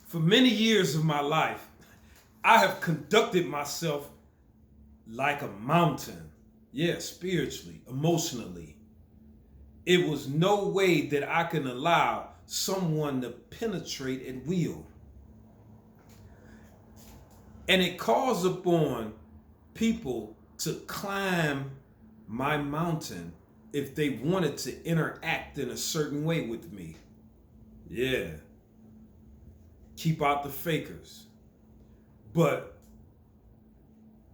For many years of my life, I have conducted myself like a mountain. Yeah, spiritually, emotionally. It was no way that I can allow someone to penetrate at will. And it calls upon people to climb my mountain if they wanted to interact in a certain way with me. Yeah, keep out the fakers. But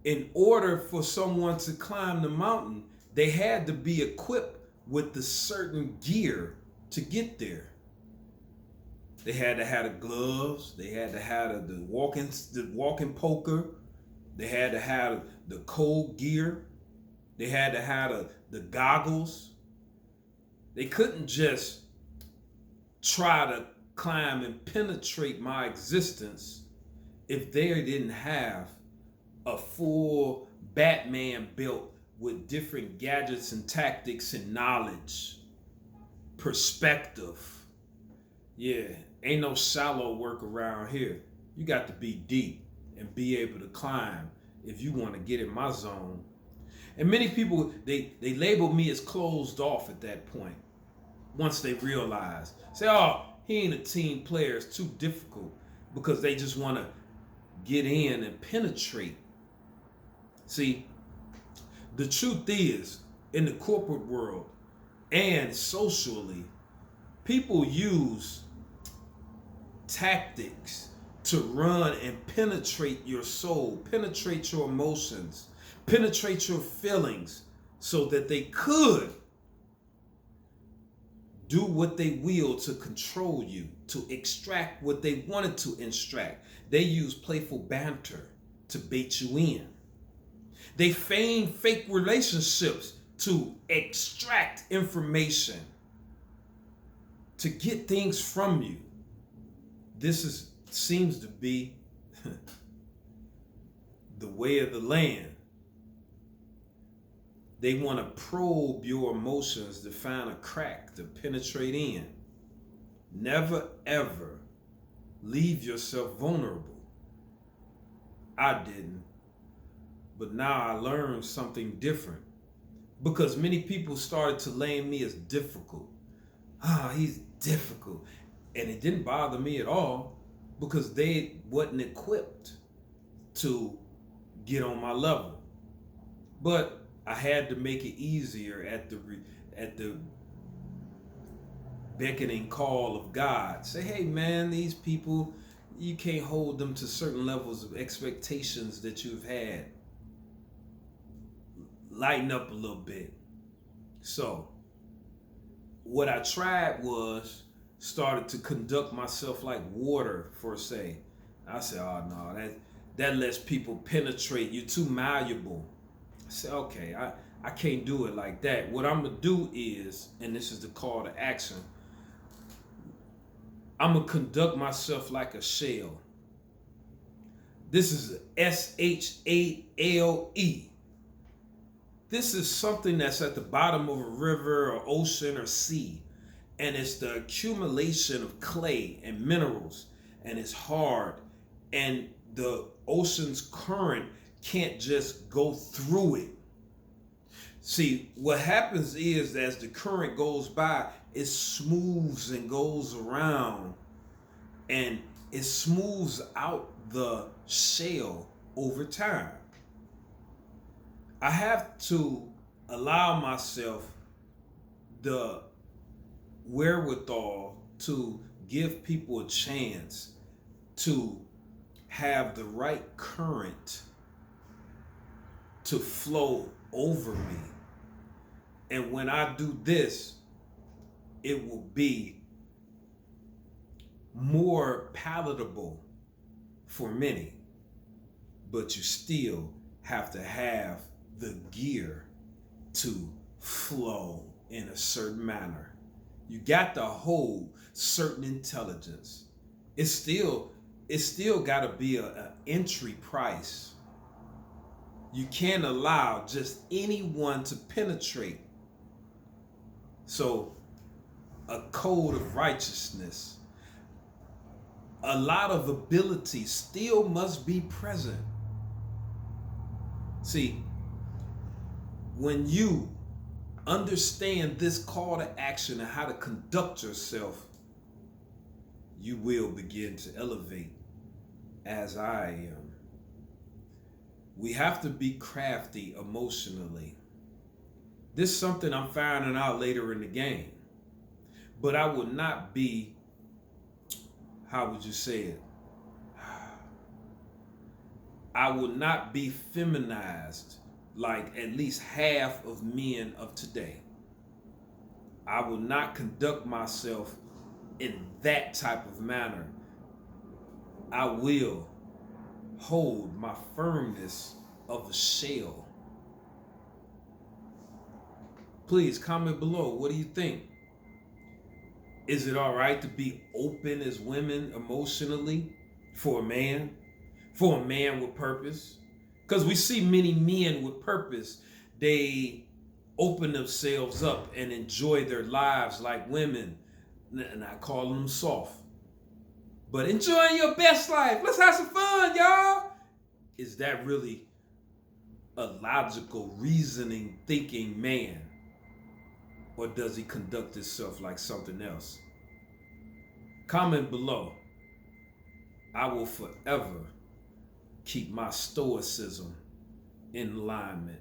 in order for someone to climb the mountain, they had to be equipped with the certain gear to get there. They had to have the gloves. They had to have the walking poker. They had to have the cold gear. They had to have the goggles. They couldn't just try to climb and penetrate my existence if they didn't have a full Batman built with different gadgets and tactics and knowledge, perspective. Yeah, ain't no shallow work around here. You got to be deep and be able to climb if you want to get in my zone. And many people they label me as closed off at that point. Once they realize, say, oh, he ain't a team player, it's too difficult because they just want to get in and penetrate. See, the truth is, in the corporate world and socially, people use tactics to run and penetrate your soul, penetrate your emotions, penetrate your feelings so that they could do what they will to control you, to extract what they wanted to extract. They use playful banter to bait you in. They feign fake relationships to extract information, to get things from you. Seems to be the way of the land. They want to probe your emotions to find a crack to penetrate in. Never ever leave yourself vulnerable. I didn't. But now I learned something different. Because many people started to label me as difficult. He's difficult. And it didn't bother me at all because they wasn't equipped to get on my level. But I had to make it easier at the beckoning call of God. Say, hey man, these people, you can't hold them to certain levels of expectations that you've had. Lighten up a little bit. So, what I tried was started to conduct myself like water, for say. I said, oh no, that lets people penetrate. You're too malleable. I said, okay, I can't do it like that. What I'm gonna do is, and this is the call to action, I'm gonna conduct myself like a shell. This is SHALE. This is something that's at the bottom of a river or ocean or sea. And it's the accumulation of clay and minerals. And it's hard. And the ocean's current can't just go through it. See, what happens is as the current goes by, it smooths and goes around. And it smooths out the shell over time. I have to allow myself the wherewithal to give people a chance to have the right current to flow over me. And when I do this, it will be more palatable for many. But you still have to have the gear to flow in a certain manner. You got to hold certain intelligence. It's still got to be an entry price. You can't allow just anyone to penetrate. So, a code of righteousness. a lot of ability still must be present. See, when you understand this call to action and how to conduct yourself, you will begin to elevate as I am. We have to be crafty emotionally. This is something I'm finding out later in the game. But I would not be, how would you say it? I would not be feminized like at least half of men of today. I will not conduct myself in that type of manner. I will hold my firmness of a shell. Please comment below. What do you think? Is it all right to be open as women emotionally for a man? For a man with purpose? Because we see many men with purpose, they open themselves up and enjoy their lives like women. And I call them soft. But enjoying your best life. Let's have some fun, y'all. Is that really a logical, reasoning, thinking man? Or does he conduct himself like something else? Comment below. I will forever keep my stoicism in alignment.